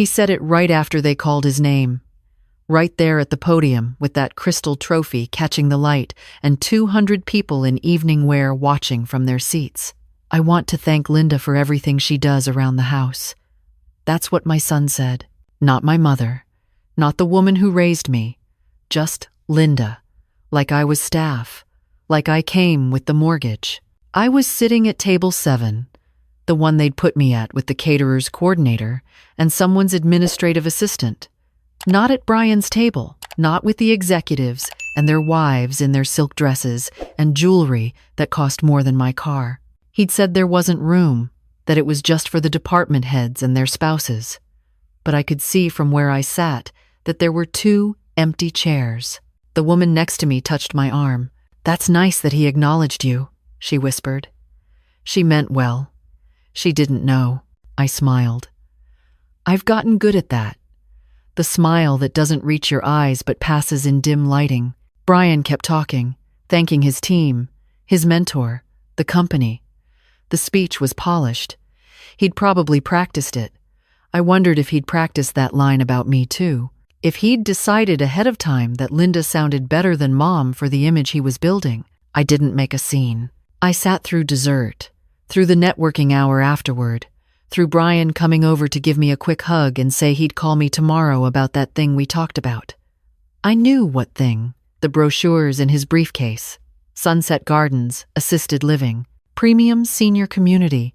He said it right after they called his name. Right there at the podium with that crystal trophy catching the light and 200 people in evening wear watching from their seats. I want to thank Linda for everything she does around the house. That's what my son said. Not my mother. Not the woman who raised me. Just Linda. Like I was staff. Like I came with the mortgage. I was sitting at table 7, the one they'd put me at with the caterer's coordinator and someone's administrative assistant. Not at Brian's table, not with the executives and their wives in their silk dresses and jewelry that cost more than my car. He'd said there wasn't room, that it was just for the department heads and their spouses. But I could see from where I sat that there were 2 empty chairs. The woman next to me touched my arm. "That's nice that he acknowledged you," she whispered. She meant well. She didn't know. I smiled. I've gotten good at that. The smile that doesn't reach your eyes but passes in dim lighting. Brian kept talking, thanking his team, his mentor, the company. The speech was polished. He'd probably practiced it. I wondered if he'd practiced that line about me too. If he'd decided ahead of time that Linda sounded better than Mom for the image he was building. I didn't make a scene. I sat through dessert, through the networking hour afterward, through Brian coming over to give me a quick hug and say he'd call me tomorrow about that thing we talked about. I knew what thing. The brochures in his briefcase. Sunset Gardens, assisted living, premium senior community,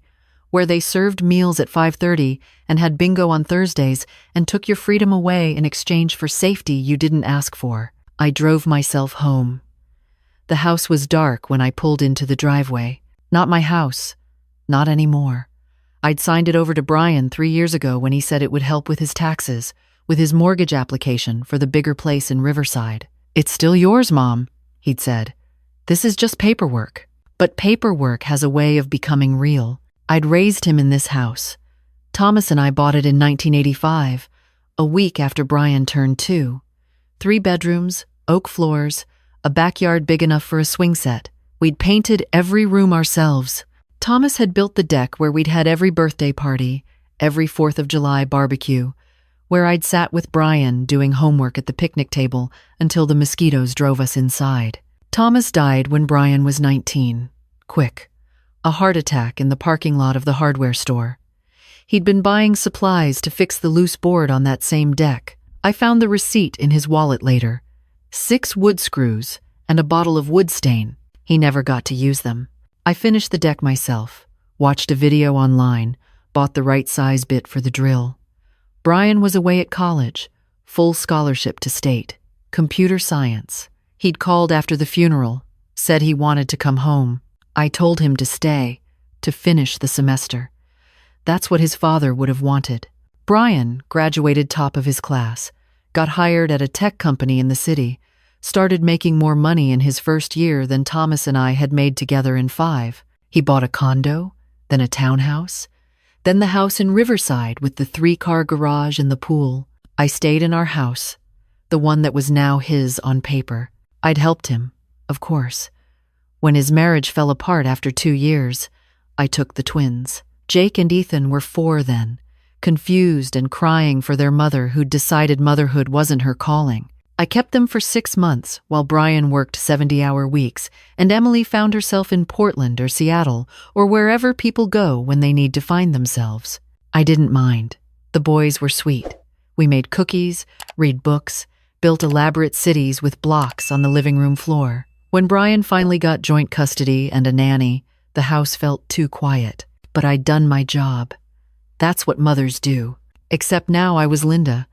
where they served meals at 5:30 and had bingo on Thursdays and took your freedom away in exchange for safety you didn't ask for. I drove myself home. The house was dark when I pulled into the driveway. Not my house. Not anymore. I'd signed it over to Brian 3 years ago when he said it would help with his taxes, with his mortgage application for the bigger place in Riverside. "It's still yours, Mom," he'd said. "This is just paperwork." But paperwork has a way of becoming real. I'd raised him in this house. Thomas and I bought it in 1985, a week after Brian turned 2. 3 bedrooms, oak floors, a backyard big enough for a swing set. We'd painted every room ourselves. Thomas had built the deck where we'd had every birthday party, every 4th of July barbecue, where I'd sat with Brian doing homework at the picnic table until the mosquitoes drove us inside. Thomas died when Brian was 19. Quick. A heart attack in the parking lot of the hardware store. He'd been buying supplies to fix the loose board on that same deck. I found the receipt in his wallet later. 6 wood screws and a bottle of wood stain. He never got to use them. I finished the deck myself, watched a video online, bought the right size bit for the drill. Brian was away at college, full scholarship to state, computer science. He'd called after the funeral, said he wanted to come home. I told him to stay, to finish the semester. That's what his father would have wanted. Brian graduated top of his class, got hired at a tech company in the city, started making more money in his first year than Thomas and I had made together in 5. He bought a condo, then a townhouse, then the house in Riverside with the 3-car garage and the pool. I stayed in our house, the one that was now his on paper. I'd helped him, of course. When his marriage fell apart after 2 years, I took the twins. Jake and Ethan were 4 then, confused and crying for their mother who'd decided motherhood wasn't her calling. I kept them for 6 months while Brian worked 70-hour weeks and Emily found herself in Portland or Seattle or wherever people go when they need to find themselves. I didn't mind. The boys were sweet. We made cookies, read books, built elaborate cities with blocks on the living room floor. When Brian finally got joint custody and a nanny, the house felt too quiet. But I'd done my job. That's what mothers do. Except now I was Linda.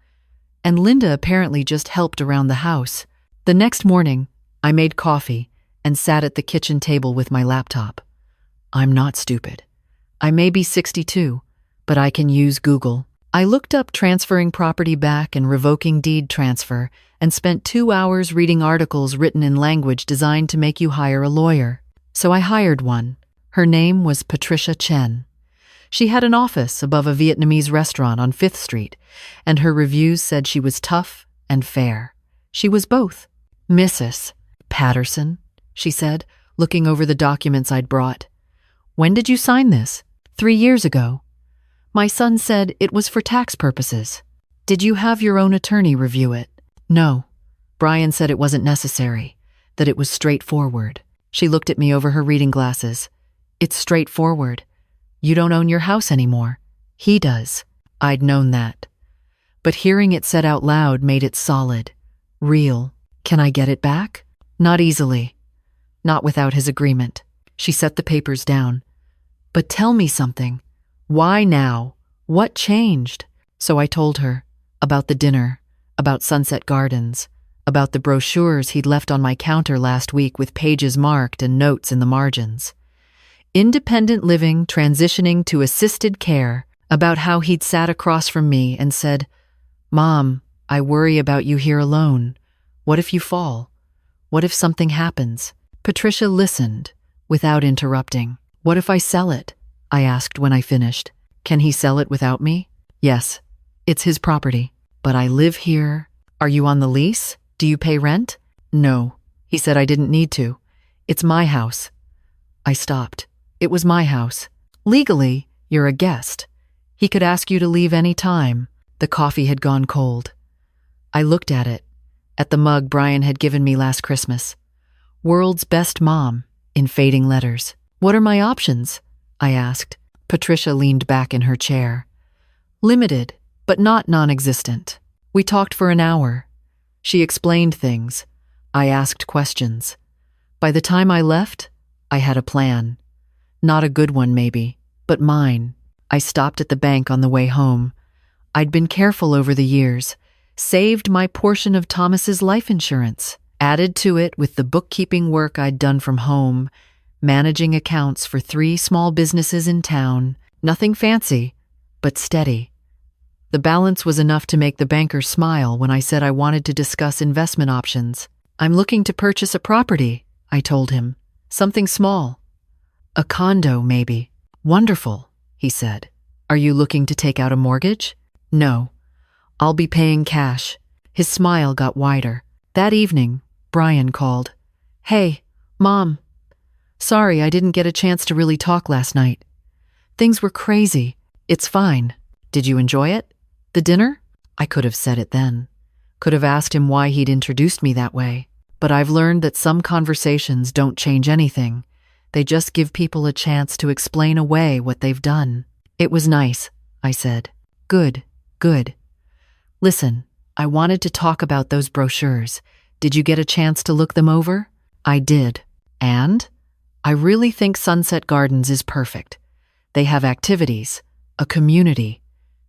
And Linda apparently just helped around the house. The next morning, I made coffee and sat at the kitchen table with my laptop. I'm not stupid. I may be 62, but I can use Google. I looked up transferring property back and revoking deed transfer and spent 2 hours reading articles written in language designed to make you hire a lawyer. So I hired one. Her name was Patricia Chen. She had an office above a Vietnamese restaurant on 5th Street, and her reviews said she was tough and fair. She was both. "Mrs. Patterson," she said, looking over the documents I'd brought. "When did you sign this?" "3 years ago." My son said it was for tax purposes. Did you have your own attorney review it? No. Brian said it wasn't necessary, that it was straightforward. She looked at me over her reading glasses. It's straightforward. You don't own your house anymore. He does. I'd known that. But hearing it said out loud made it solid, real. Can I get it back? Not easily. Not without his agreement. She set the papers down. But tell me something. Why now? What changed? So I told her about the dinner, about Sunset Gardens, about the brochures he'd left on my counter last week with pages marked and notes in the margins. Independent living transitioning to assisted care, about how he'd sat across from me and said, "Mom, I worry about you here alone. What if you fall? What if something happens?" Patricia listened, without interrupting. "What if I sell it?" I asked when I finished. "Can he sell it without me?" "Yes. It's his property. But I live here." "Are you on the lease? Do you pay rent?" "No." He said I didn't need to. "It's my house." I stopped. It was my house. Legally, you're a guest. He could ask you to leave any time. The coffee had gone cold. I looked at it, at the mug Brian had given me last Christmas. "World's best mom," in fading letters. "What are my options?" I asked. Patricia leaned back in her chair. "Limited, but not non-existent." We talked for an hour. She explained things. I asked questions. By the time I left, I had a plan. Not a good one, maybe, but mine. I stopped at the bank on the way home. I'd been careful over the years, saved my portion of Thomas's life insurance, added to it with the bookkeeping work I'd done from home, managing accounts for 3 small businesses in town. Nothing fancy, but steady. The balance was enough to make the banker smile when I said I wanted to discuss investment options. "I'm looking to purchase a property," I told him. "Something small. A condo, maybe." "Wonderful," he said. "Are you looking to take out a mortgage?" "No. I'll be paying cash." His smile got wider. That evening, Brian called. "Hey, Mom. Sorry I didn't get a chance to really talk last night. Things were crazy. It's fine. Did you enjoy it? The dinner?" I could have said it then. Could have asked him why he'd introduced me that way. But I've learned that some conversations don't change anything. They just give people a chance to explain away what they've done. "It was nice," I said. Good. "Listen, I wanted to talk about those brochures. Did you get a chance to look them over?" "I did. And? I really think Sunset Gardens is perfect. They have activities, a community.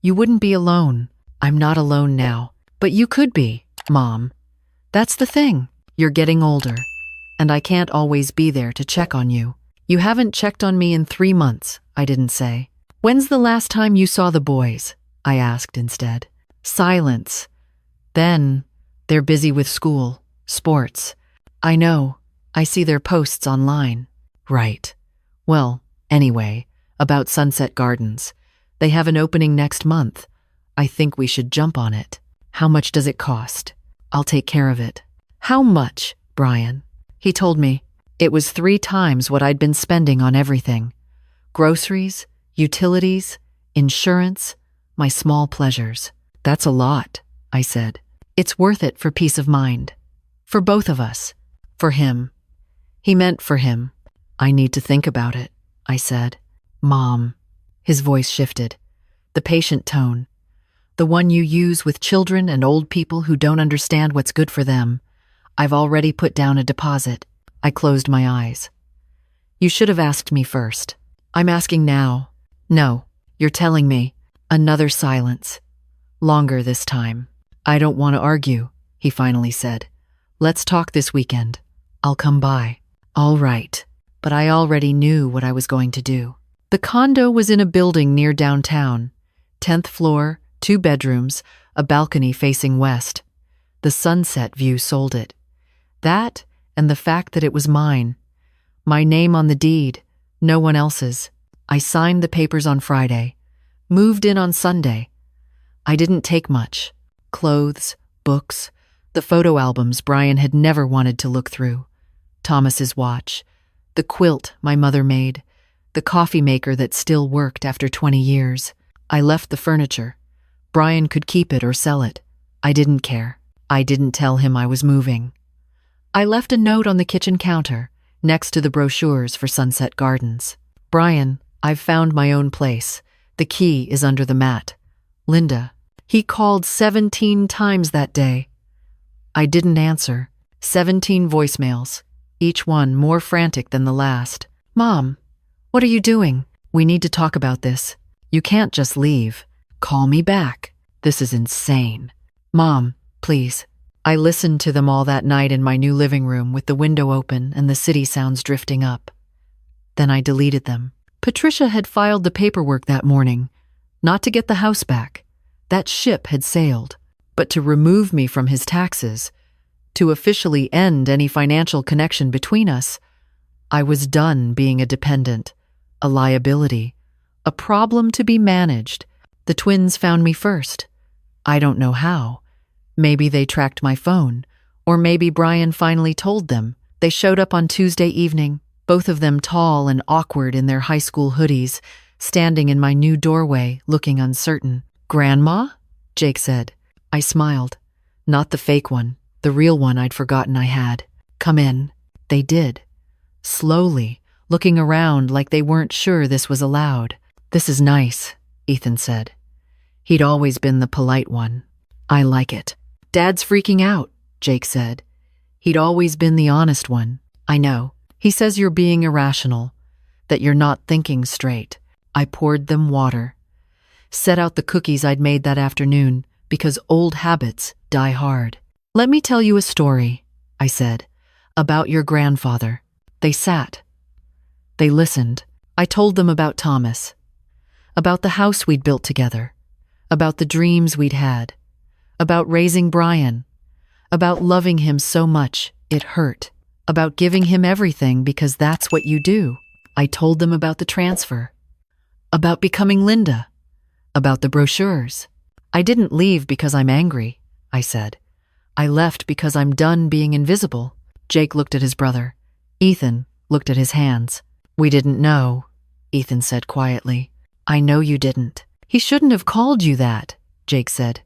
You wouldn't be alone." "I'm not alone now. But you could be, Mom. That's the thing. You're getting older, and I can't always be there to check on you." "You haven't checked on me in 3 months," I didn't say. "When's the last time you saw the boys?" I asked instead. Silence. Then, they're busy with school, sports. "I know. I see their posts online." "Right. Well, anyway, about Sunset Gardens. They have an opening next month. I think we should jump on it." "How much does it cost?" "I'll take care of it." "How much, Brian?" He told me. It was 3 times what I'd been spending on everything. Groceries, utilities, insurance, my small pleasures. "That's a lot," I said. "It's worth it for peace of mind. For both of us. For him." He meant for him. "I need to think about it," I said. "Mom." His voice shifted. The patient tone. The one you use with children and old people who don't understand what's good for them. "I've already put down a deposit." I closed my eyes. "You should have asked me first." "I'm asking now." "No, you're telling me." Another silence. Longer this time. "I don't want to argue," he finally said. "Let's talk this weekend. I'll come by." All right. But I already knew what I was going to do. The condo was in a building near downtown. 10th floor, 2 bedrooms, a balcony facing west. The sunset view sold it. That and the fact that it was mine. My name on the deed, no one else's. I signed the papers on Friday. Moved in on Sunday. I didn't take much. Clothes, books, the photo albums Brian had never wanted to look through. Thomas's watch, the quilt my mother made, the coffee maker that still worked after 20 years. I left the furniture. Brian could keep it or sell it. I didn't care. I didn't tell him I was moving. I left a note on the kitchen counter, next to the brochures for Sunset Gardens. Brian, I've found my own place. The key is under the mat. Linda. He called 17 times that day. I didn't answer. 17 voicemails, each one more frantic than the last. Mom, what are you doing? We need to talk about this. You can't just leave. Call me back. This is insane. Mom, please. I listened to them all that night in my new living room with the window open and the city sounds drifting up. Then I deleted them. Patricia had filed the paperwork that morning, not to get the house back. That ship had sailed, but to remove me from his taxes, to officially end any financial connection between us. I was done being a dependent, a liability, a problem to be managed. The twins found me first. I don't know how. Maybe they tracked my phone, or maybe Brian finally told them. They showed up on Tuesday evening, both of them tall and awkward in their high school hoodies, standing in my new doorway, looking uncertain. Grandma? Jake said. I smiled. Not the fake one, the real one I'd forgotten I had. Come in. They did. Slowly, looking around like they weren't sure this was allowed. This is nice, Ethan said. He'd always been the polite one. I like it. Dad's freaking out, Jake said. He'd always been the honest one. I know. He says you're being irrational, that you're not thinking straight. I poured them water. Set out the cookies I'd made that afternoon, because old habits die hard. Let me tell you a story, I said, about your grandfather. They sat. They listened. I told them about Thomas, about the house we'd built together, about the dreams we'd had, about raising Brian, about loving him so much it hurt, about giving him everything because that's what you do. I told them about the transfer, about becoming Linda, about the brochures. I didn't leave because I'm angry, I said. I left because I'm done being invisible. Jake looked at his brother. Ethan looked at his hands. We didn't know, Ethan said quietly. I know you didn't. He shouldn't have called you that, Jake said.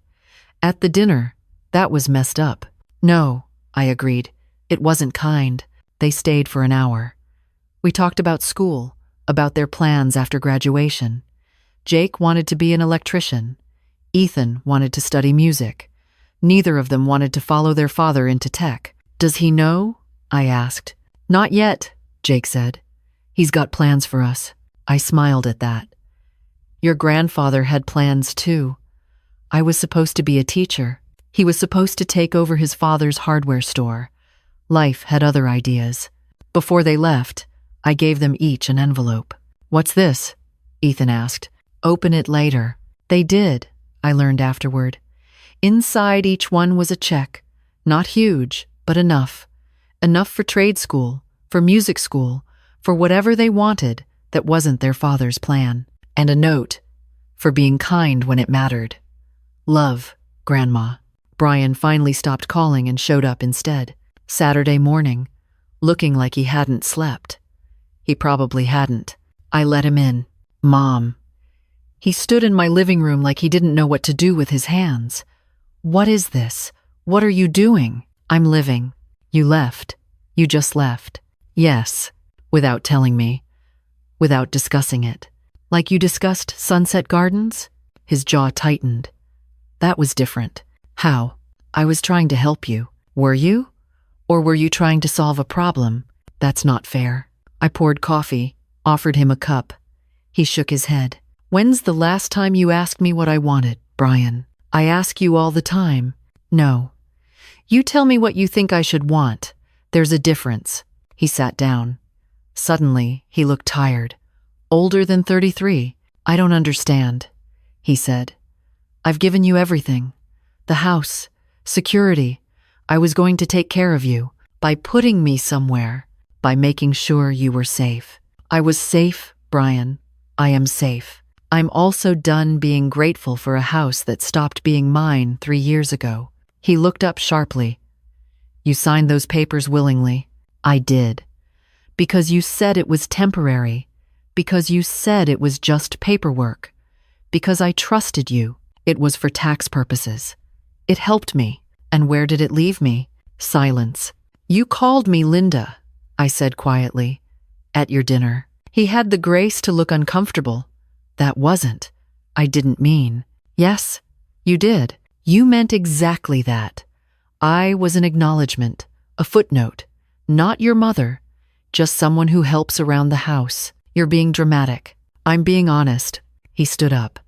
At the dinner, that was messed up. No, I agreed. It wasn't kind. They stayed for an hour. We talked about school, about their plans after graduation. Jake wanted to be an electrician. Ethan wanted to study music. Neither of them wanted to follow their father into tech. Does he know? I asked. Not yet, Jake said. He's got plans for us. I smiled at that. Your grandfather had plans too. I was supposed to be a teacher. He was supposed to take over his father's hardware store. Life had other ideas. Before they left, I gave them each an envelope. What's this? Ethan asked. Open it later. They did, I learned afterward. Inside each one was a check. Not huge, but enough. Enough for trade school, for music school, for whatever they wanted that wasn't their father's plan. And a note for being kind when it mattered. Love, Grandma. Brian finally stopped calling and showed up instead. Saturday morning, looking like he hadn't slept. He probably hadn't. I let him in. Mom. He stood in my living room like he didn't know what to do with his hands. What is this? What are you doing? I'm living. You left. You just left. Yes, without telling me. Without discussing it. Like you discussed Sunset Gardens? His jaw tightened. That was different. How? I was trying to help you. Were you? Or were you trying to solve a problem? That's not fair. I poured coffee, offered him a cup. He shook his head. When's the last time you asked me what I wanted, Brian? I ask you all the time. No. You tell me what you think I should want. There's a difference. He sat down. Suddenly, he looked tired. Older than 33. I don't understand, he said. I've given you everything. The house, security. I was going to take care of you by putting me somewhere, by making sure you were safe. I was safe, Brian. I am safe. I'm also done being grateful for a house that stopped being mine 3 years ago. He looked up sharply. You signed those papers willingly. I did. Because you said it was temporary. Because you said it was just paperwork. Because I trusted you. It was for tax purposes. It helped me. And where did it leave me? Silence. You called me Linda, I said quietly. At your dinner. He had the grace to look uncomfortable. That wasn't. I didn't mean. Yes, you did. You meant exactly that. I was an acknowledgement, a footnote. Not your mother. Just someone who helps around the house. You're being dramatic. I'm being honest. He stood up.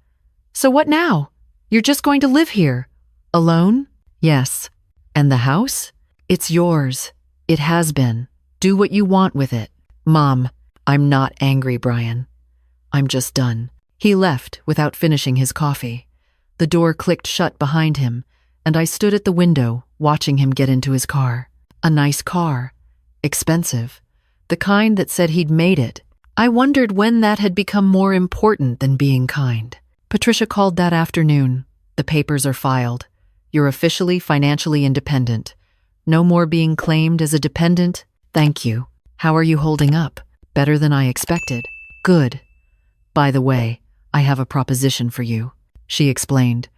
So what now? You're just going to live here? Alone? Yes. And the house? It's yours. It has been. Do what you want with it. Mom, I'm not angry, Brian. I'm just done. He left without finishing his coffee. The door clicked shut behind him, and I stood at the window watching him get into his car. A nice car. Expensive. The kind that said he'd made it. I wondered when that had become more important than being kind. Patricia called that afternoon. The papers are filed. You're officially financially independent. No more being claimed as a dependent. Thank you. How are you holding up? Better than I expected. Good. By the way, I have a proposition for you, she explained.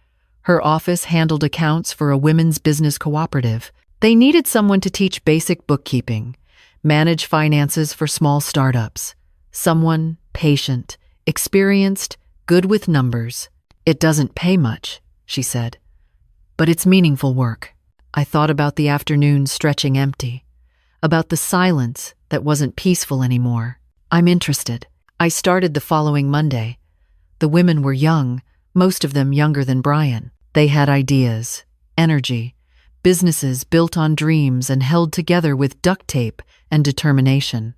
Her office handled accounts for a women's business cooperative. They needed someone to teach basic bookkeeping, manage finances for small startups. Someone patient, experienced, good with numbers. It doesn't pay much, she said. But it's meaningful work. I thought about the afternoon stretching empty, about the silence that wasn't peaceful anymore. I'm interested. I started the following Monday. The women were young, most of them younger than Brian. They had ideas, energy, businesses built on dreams and held together with duct tape and determination.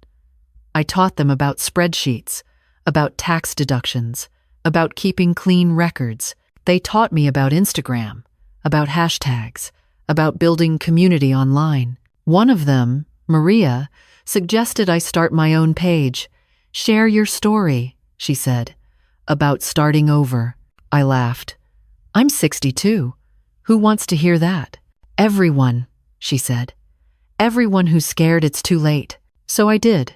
I taught them about spreadsheets, about tax deductions, about keeping clean records. They taught me about Instagram, about hashtags, about building community online. One of them, Maria, suggested I start my own page. Share your story, she said. About starting over. I laughed. I'm 62. Who wants to hear that? Everyone, she said. Everyone who's scared it's too late. So I did.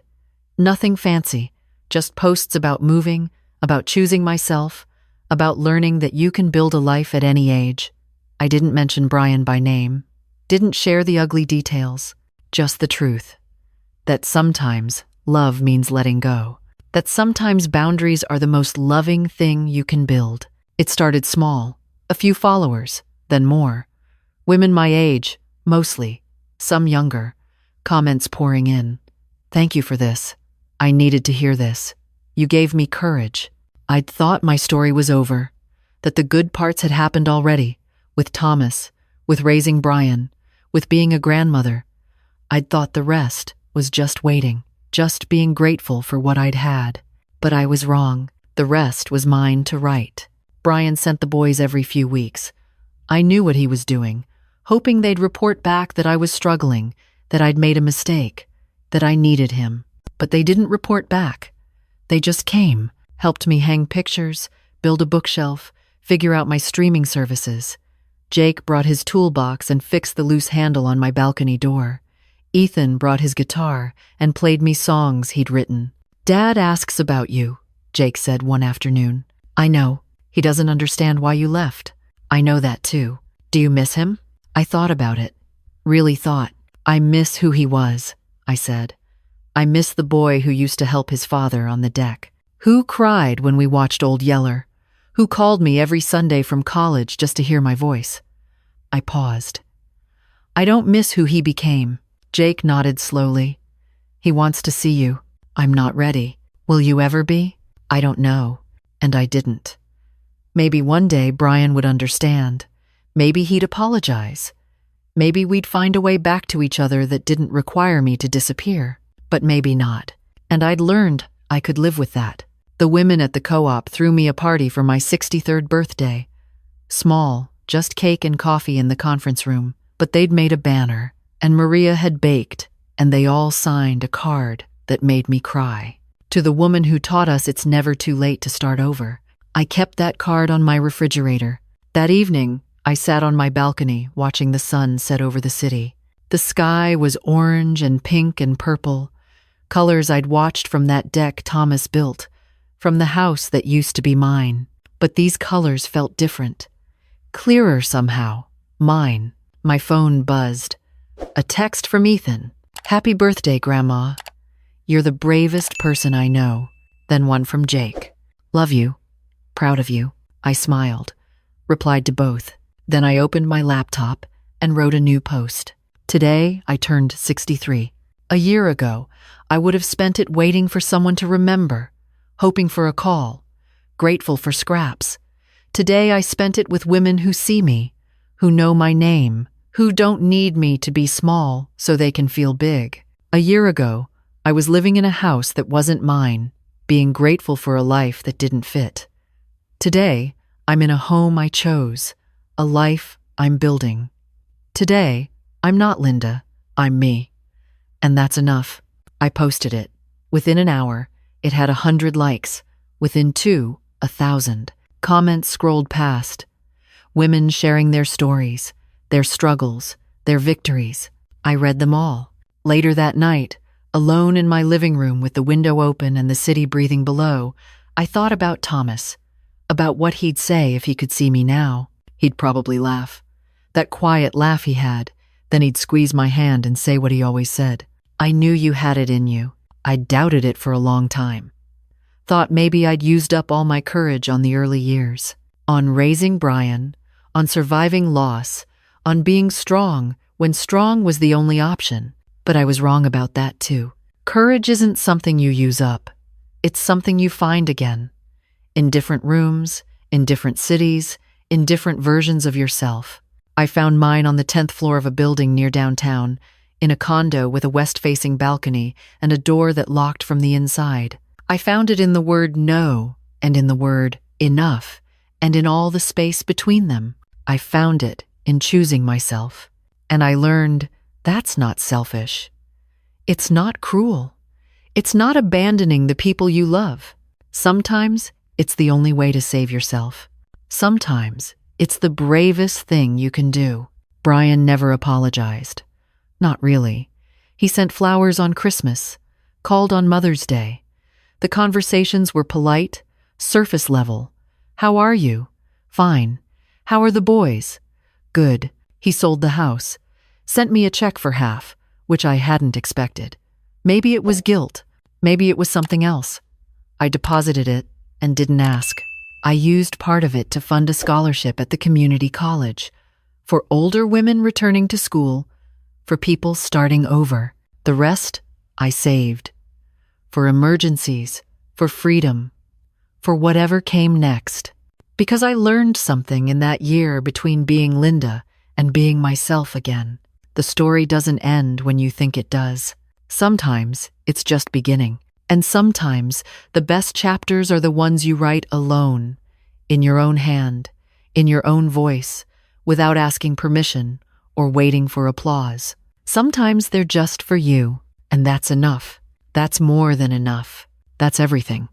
Nothing fancy, just posts about moving, about choosing myself, about learning that you can build a life at any age. I didn't mention Brian by name, didn't share the ugly details, just the truth. That sometimes love means letting go. That sometimes boundaries are the most loving thing you can build. It started small, a few followers, then more. Women my age, mostly, some younger, comments pouring in. Thank you for this. I needed to hear this. You gave me courage. I'd thought my story was over, that the good parts had happened already, with Thomas, with raising Brian, with being a grandmother. I'd thought the rest was just waiting, just being grateful for what I'd had. But I was wrong. The rest was mine to write. Brian sent the boys every few weeks. I knew what he was doing, hoping they'd report back that I was struggling, that I'd made a mistake, that I needed him. But they didn't report back. They just came, helped me hang pictures, build a bookshelf, figure out my streaming services. Jake brought his toolbox and fixed the loose handle on my balcony door. Ethan brought his guitar and played me songs he'd written. Dad asks about you, Jake said one afternoon. I know. He doesn't understand why you left. I know that too. Do you miss him? I thought about it. Really thought. I miss who he was, I said. I miss the boy who used to help his father on the deck. Who cried when we watched Old Yeller? Who called me every Sunday from college just to hear my voice? I paused. I don't miss who he became. Jake nodded slowly. He wants to see you. I'm not ready. Will you ever be? I don't know. And I didn't. Maybe one day Brian would understand. Maybe he'd apologize. Maybe we'd find a way back to each other that didn't require me to disappear. But maybe not. And I'd learned I could live with that. The women at the co-op threw me a party for my 63rd birthday. Small, just cake and coffee in the conference room. But they'd made a banner, and Maria had baked, and they all signed a card that made me cry. To the woman who taught us it's never too late to start over. I kept that card on my refrigerator. That evening, I sat on my balcony watching the sun set over the city. The sky was orange and pink and purple, colors I'd watched from that deck Thomas built, from the house that used to be mine. but these colors felt different. Clearer somehow. Mine. My phone buzzed. A text from Ethan. "Happy birthday, Grandma. You're the bravest person I know." Then one from Jake. "Love you. Proud of you." I smiled, replied to both. Then I opened my laptop and wrote a new post. Today, I turned 63. A year ago, I would have spent it waiting for someone to remember, hoping for a call, grateful for scraps. Today, I spent it with women who see me, who know my name, who don't need me to be small so they can feel big. A year ago, I was living in a house that wasn't mine, being grateful for a life that didn't fit. Today, I'm in a home I chose, a life I'm building. Today, I'm not Linda, I'm me. And that's enough. I posted it. Within an hour, it had 100 likes. Within 2, 1,000. Comments scrolled past. Women sharing their stories, their struggles, their victories. I read them all. Later that night, alone in my living room with the window open and the city breathing below, I thought about Thomas, about what he'd say if he could see me now. He'd probably laugh. That quiet laugh he had. Then he'd squeeze my hand and say what he always said. "I knew you had it in you." I doubted it for a long time. Thought maybe I'd used up all my courage on the early years. On raising Brian, on surviving loss, on being strong when strong was the only option. But I was wrong about that too. Courage isn't something you use up. It's something you find again. In different rooms, in different cities, in different versions of yourself. I found mine on the 10th floor of a building near downtown, in a condo with a west-facing balcony and a door that locked from the inside. I found it in the word no, and in the word enough, and in all the space between them. I found it in choosing myself. And I learned that's not selfish. It's not cruel. It's not abandoning the people you love. Sometimes it's the only way to save yourself. Sometimes it's the bravest thing you can do. Brian never apologized. Not really. He sent flowers on Christmas, called on Mother's Day. The conversations were polite, surface level. "How are you?" "Fine." "How are the boys?" "Good." He sold the house. Sent me a check for half, which I hadn't expected. Maybe it was guilt. Maybe it was something else. I deposited it and didn't ask. I used part of it to fund a scholarship at the community college, for older women returning to school, for people starting over. The rest, I saved. For emergencies, for freedom, for whatever came next. Because I learned something in that year between being Linda and being myself again. The story doesn't end when you think it does. Sometimes it's just beginning. And sometimes the best chapters are the ones you write alone, in your own hand, in your own voice, without asking permission or waiting for applause. Sometimes they're just for you, and that's enough. That's more than enough. That's everything.